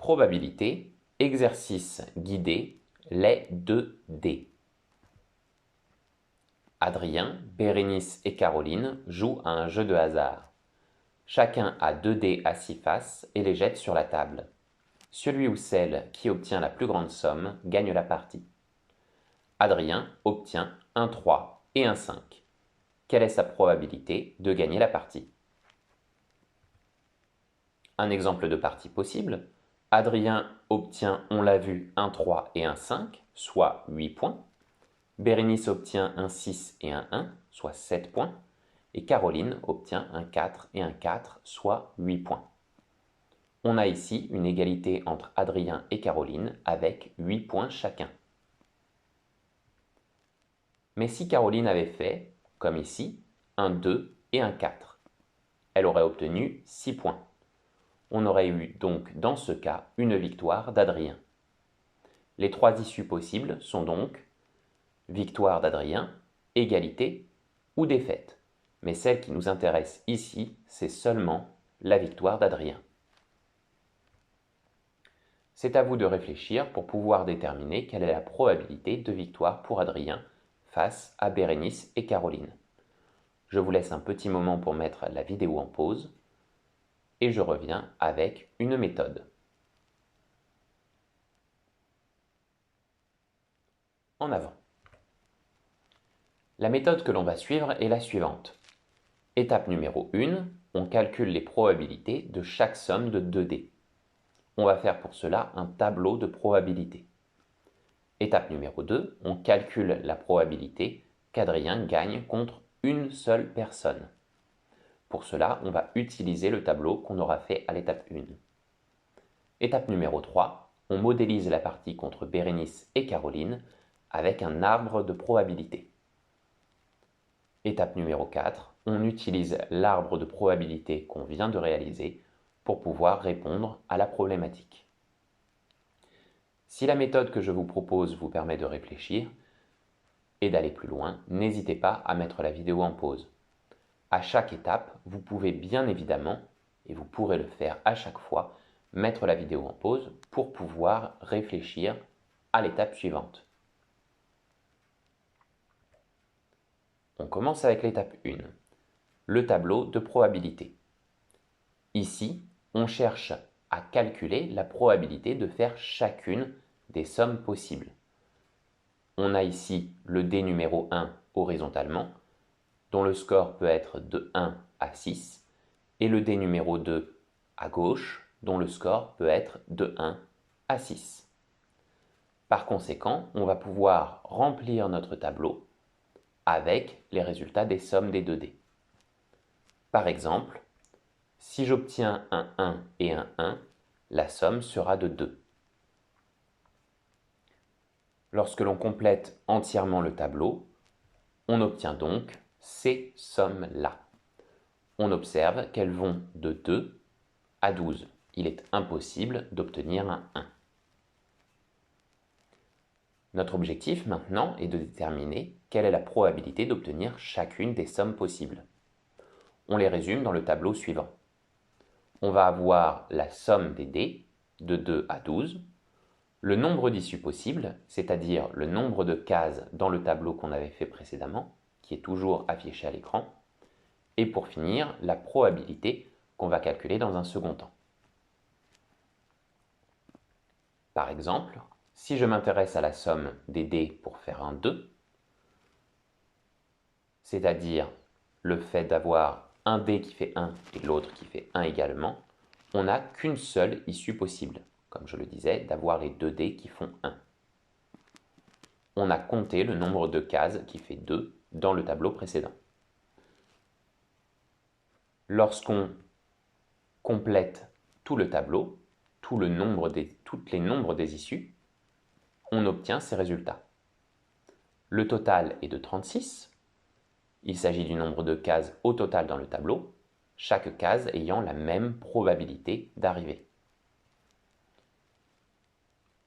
Probabilité, exercice guidé, les 2D. Adrien, Bérénice et Caroline jouent à un jeu de hasard. Chacun a 2 dés à 6 faces et les jette sur la table. Celui ou celle qui obtient la plus grande somme gagne la partie. Adrien obtient un 3 et un 5. Quelle est sa probabilité de gagner la partie? Un exemple de partie possible. Adrien obtient, on l'a vu, un 3 et un 5, soit 8 points. Bérénice obtient un 6 et un 1, soit 7 points. Et Caroline obtient un 4 et un 4, soit 8 points. On a ici une égalité entre Adrien et Caroline avec 8 points chacun. Mais si Caroline avait fait, comme ici, un 2 et un 4, elle aurait obtenu 6 points. On aurait eu donc dans ce cas une victoire d'Adrien. Les 3 issues possibles sont donc victoire d'Adrien, égalité ou défaite. Mais celle qui nous intéresse ici, c'est seulement la victoire d'Adrien. C'est à vous de réfléchir pour pouvoir déterminer quelle est la probabilité de victoire pour Adrien face à Bérénice et Caroline. Je vous laisse un petit moment pour mettre la vidéo en pause et je reviens avec une méthode. En avant. La méthode que l'on va suivre est la suivante. Étape numéro 1, on calcule les probabilités de chaque somme de 2 dés. On va faire pour cela un tableau de probabilités. Étape numéro 2, on calcule la probabilité qu'Adrien gagne contre une seule personne. Pour cela, on va utiliser le tableau qu'on aura fait à l'étape 1. Étape numéro 3, on modélise la partie contre Bérénice et Caroline avec un arbre de probabilité. Étape numéro 4, on utilise l'arbre de probabilité qu'on vient de réaliser pour pouvoir répondre à la problématique. Si la méthode que je vous propose vous permet de réfléchir et d'aller plus loin, n'hésitez pas à mettre la vidéo en pause. À chaque étape, vous pouvez bien évidemment, et vous pourrez le faire à chaque fois, mettre la vidéo en pause pour pouvoir réfléchir à l'étape suivante. On commence avec l'étape 1, le tableau de probabilité. Ici, on cherche à calculer la probabilité de faire chacune des sommes possibles. On a ici le dé numéro 1 horizontalement, dont le score peut être de 1 à 6, et le dé numéro 2 à gauche, dont le score peut être de 1 à 6. Par conséquent, on va pouvoir remplir notre tableau avec les résultats des sommes des 2 dés. Par exemple, si j'obtiens un 1 et un 1, la somme sera de 2. Lorsque l'on complète entièrement le tableau, on obtient donc ces sommes-là. On observe qu'elles vont de 2 à 12. Il est impossible d'obtenir un 1. Notre objectif maintenant est de déterminer quelle est la probabilité d'obtenir chacune des sommes possibles. On les résume dans le tableau suivant. On va avoir la somme des dés de 2 à 12, le nombre d'issues possibles, c'est-à-dire le nombre de cases dans le tableau qu'on avait fait précédemment, qui est toujours affiché à l'écran, et pour finir, la probabilité qu'on va calculer dans un second temps. Par exemple, si je m'intéresse à la somme des dés pour faire un 2, c'est-à-dire le fait d'avoir un dé qui fait 1 et l'autre qui fait 1 également, on n'a qu'une seule issue possible, comme je le disais, d'avoir les 2 dés qui font 1. On a compté le nombre de cases qui fait 2 dans le tableau précédent. Lorsqu'on complète tout le tableau, tous les nombres des issues, on obtient ces résultats. Le total est de 36. Il s'agit du nombre de cases au total dans le tableau, chaque case ayant la même probabilité d'arriver.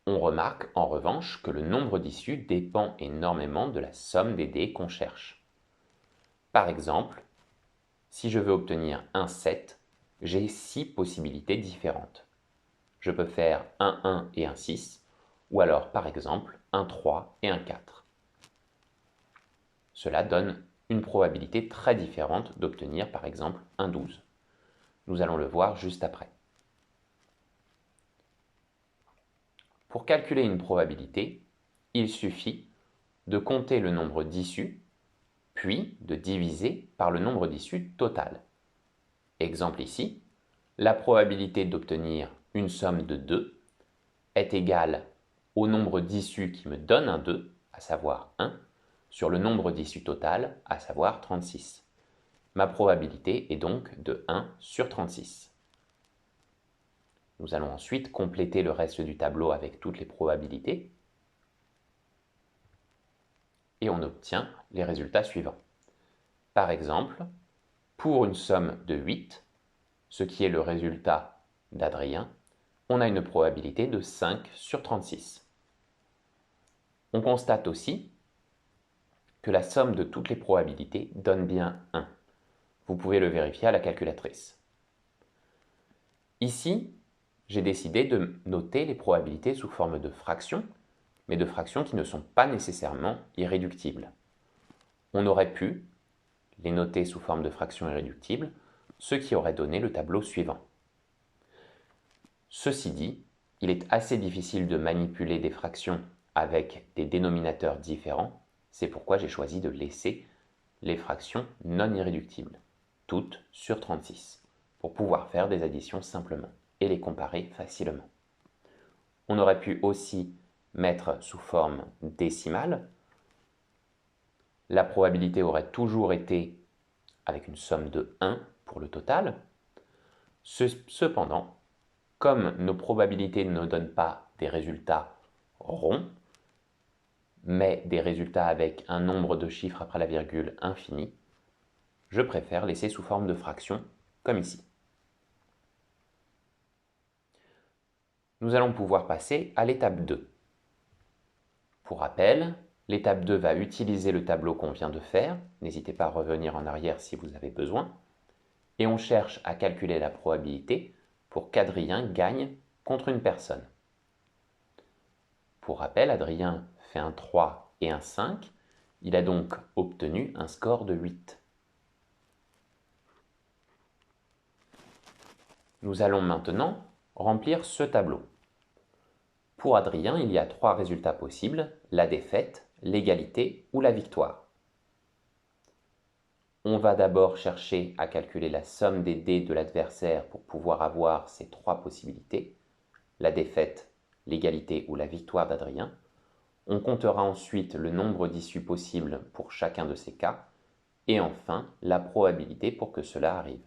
On remarque en revanche que le nombre d'issues dépend énormément de la somme des dés qu'on cherche. Par exemple, si je veux obtenir un 7, j'ai 6 possibilités différentes. je peux faire un 1 et un 6, ou alors par exemple un 3 et un 4. Cela donne une probabilité très différente d'obtenir par exemple un 12. Nous allons le voir juste après. Pour calculer une probabilité, il suffit de compter le nombre d'issues, puis de diviser par le nombre d'issues total. Exemple ici, la probabilité d'obtenir une somme de 2 est égale au nombre d'issues qui me donne un 2, à savoir 1, sur le nombre d'issues total, à savoir 36. Ma probabilité est donc de 1 sur 36. Nous allons ensuite compléter le reste du tableau avec toutes les probabilités et on obtient les résultats suivants. Par exemple, pour une somme de 8, ce qui est le résultat d'Adrien, on a une probabilité de 5 sur 36. On constate aussi que la somme de toutes les probabilités donne bien 1. Vous pouvez le vérifier à la calculatrice. Ici, j'ai décidé de noter les probabilités sous forme de fractions, mais de fractions qui ne sont pas nécessairement irréductibles. On aurait pu les noter sous forme de fractions irréductibles, ce qui aurait donné le tableau suivant. Ceci dit, il est assez difficile de manipuler des fractions avec des dénominateurs différents, c'est pourquoi j'ai choisi de laisser les fractions non irréductibles, toutes sur 36, pour pouvoir faire des additions simplement et les comparer facilement. On aurait pu aussi mettre sous forme décimale. La probabilité aurait toujours été avec une somme de 1 pour le total. Cependant, comme nos probabilités ne donnent pas des résultats ronds, mais des résultats avec un nombre de chiffres après la virgule infini, je préfère laisser sous forme de fraction, comme ici. Nous allons pouvoir passer à l'étape 2. Pour rappel, l'étape 2 va utiliser le tableau qu'on vient de faire, n'hésitez pas à revenir en arrière si vous avez besoin, et on cherche à calculer la probabilité pour qu'Adrien gagne contre une personne. Pour rappel, Adrien fait un 3 et un 5, il a donc obtenu un score de 8. Nous allons maintenant remplir ce tableau. Pour Adrien, il y a 3 résultats possibles, la défaite, l'égalité ou la victoire. On va d'abord chercher à calculer la somme des dés de l'adversaire pour pouvoir avoir ces 3 possibilités, la défaite, l'égalité ou la victoire d'Adrien. On comptera ensuite le nombre d'issues possibles pour chacun de ces cas, et enfin la probabilité pour que cela arrive.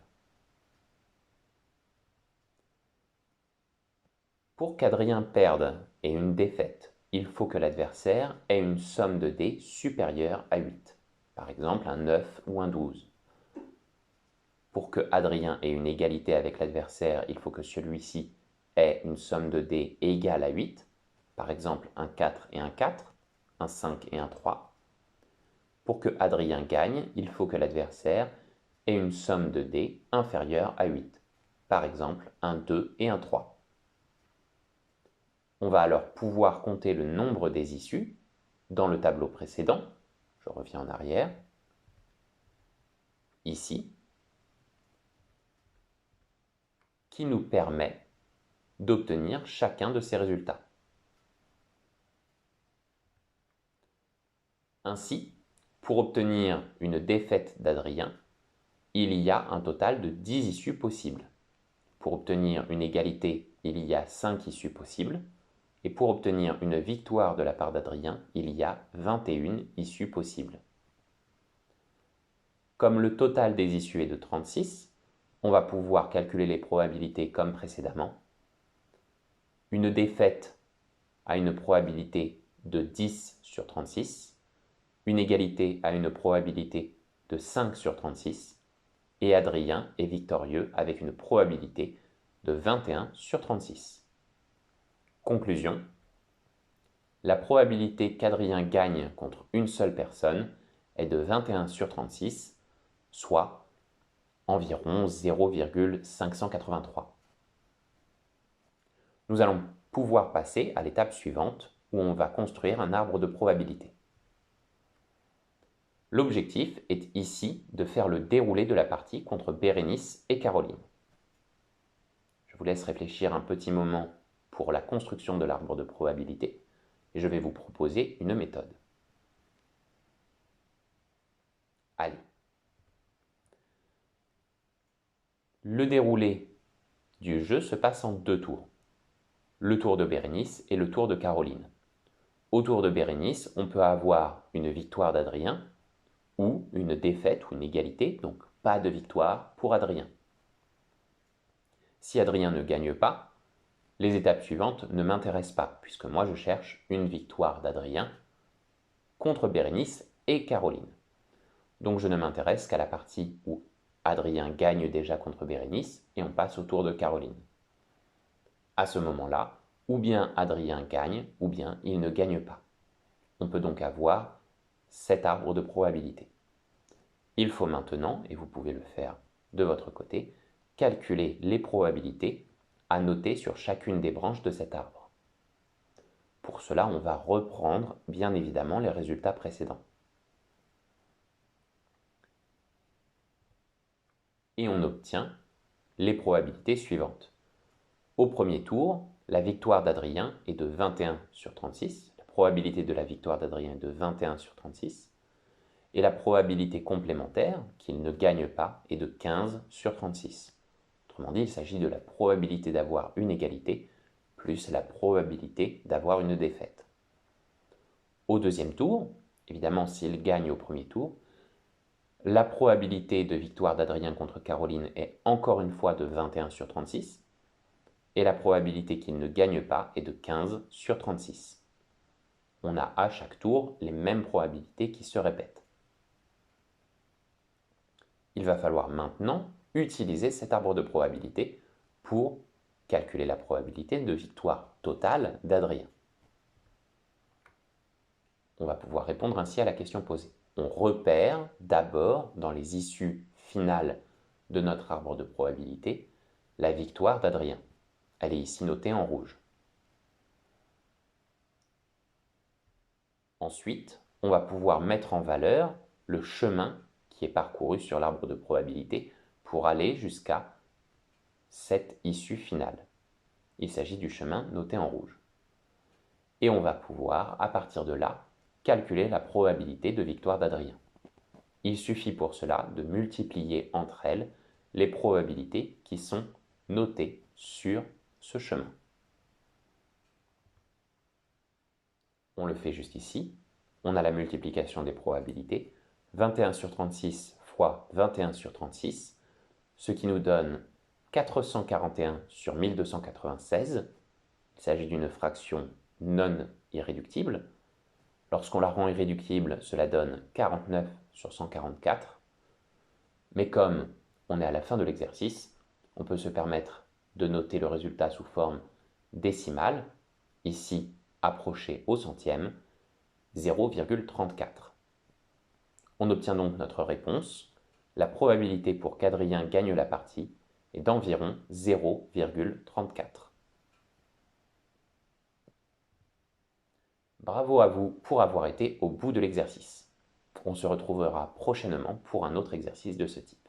Pour qu'Adrien perde et une défaite, il faut que l'adversaire ait une somme de dés supérieure à 8, par exemple un 9 ou un 12. Pour que Adrien ait une égalité avec l'adversaire, il faut que celui-ci ait une somme de dés égale à 8, par exemple un 4 et un 4, un 5 et un 3. Pour que Adrien gagne, il faut que l'adversaire ait une somme de dés inférieure à 8, par exemple un 2 et un 3. On va alors pouvoir compter le nombre des issues dans le tableau précédent. Je reviens en arrière. Ici. Qui nous permet d'obtenir chacun de ces résultats. Ainsi, pour obtenir une défaite d'Adrien, il y a un total de 10 issues possibles. Pour obtenir une égalité, il y a 5 issues possibles. Et pour obtenir une victoire de la part d'Adrien, il y a 21 issues possibles. Comme le total des issues est de 36, on va pouvoir calculer les probabilités comme précédemment. Une défaite a une probabilité de 10 sur 36, une égalité a une probabilité de 5 sur 36, et Adrien est victorieux avec une probabilité de 21 sur 36. Conclusion. La probabilité qu'Adrien gagne contre une seule personne est de 21 sur 36, soit environ 0,583. Nous allons pouvoir passer à l'étape suivante où on va construire un arbre de probabilité. L'objectif est ici de faire le déroulé de la partie contre Bérénice et Caroline. Je vous laisse réfléchir un petit moment pour la construction de l'arbre de probabilité et je vais vous proposer une méthode. Allez. Le déroulé du jeu se passe en 2 tours. Le tour de Bérénice et le tour de Caroline. Au tour de Bérénice, on peut avoir une victoire d'Adrien ou une défaite ou une égalité, donc pas de victoire pour Adrien. Si Adrien ne gagne pas, les étapes suivantes ne m'intéressent pas, puisque moi je cherche une victoire d'Adrien contre Bérénice et Caroline. Donc je ne m'intéresse qu'à la partie où Adrien gagne déjà contre Bérénice et on passe au tour de Caroline. À ce moment-là, ou bien Adrien gagne, ou bien il ne gagne pas. On peut donc avoir cet arbre de probabilité. Il faut maintenant, et vous pouvez le faire de votre côté, calculer les probabilités à noter sur chacune des branches de cet arbre. Pour cela, on va reprendre bien évidemment les résultats précédents. Et on obtient les probabilités suivantes. Au premier tour, la victoire d'Adrien est de 21 sur 36. La probabilité de la victoire d'Adrien est de 21 sur 36. Et la probabilité complémentaire, qu'il ne gagne pas, est de 15 sur 36. Autrement dit, il s'agit de la probabilité d'avoir une égalité plus la probabilité d'avoir une défaite. Au deuxième tour, évidemment s'il gagne au premier tour, la probabilité de victoire d'Adrien contre Caroline est encore une fois de 21 sur 36 et la probabilité qu'il ne gagne pas est de 15 sur 36. On a à chaque tour les mêmes probabilités qui se répètent. Il va falloir maintenant utiliser cet arbre de probabilité pour calculer la probabilité de victoire totale d'Adrien. On va pouvoir répondre ainsi à la question posée. On repère d'abord dans les issues finales de notre arbre de probabilité la victoire d'Adrien. Elle est ici notée en rouge. Ensuite, on va pouvoir mettre en valeur le chemin qui est parcouru sur l'arbre de probabilité pour aller jusqu'à cette issue finale. Il s'agit du chemin noté en rouge. Et on va pouvoir, à partir de là, calculer la probabilité de victoire d'Adrien. Il suffit pour cela de multiplier entre elles les probabilités qui sont notées sur ce chemin. On le fait juste ici. On a la multiplication des probabilités. 21 sur 36 fois 21 sur 36, ce qui nous donne 441 sur 1296. Il s'agit d'une fraction non irréductible. Lorsqu'on la rend irréductible, cela donne 49 sur 144. Mais comme on est à la fin de l'exercice, on peut se permettre de noter le résultat sous forme décimale, ici approché au centième, 0,34. On obtient donc notre réponse. La probabilité pour qu'Adrien gagne la partie est d'environ 0,34. Bravo à vous pour avoir été au bout de l'exercice. On se retrouvera prochainement pour un autre exercice de ce type.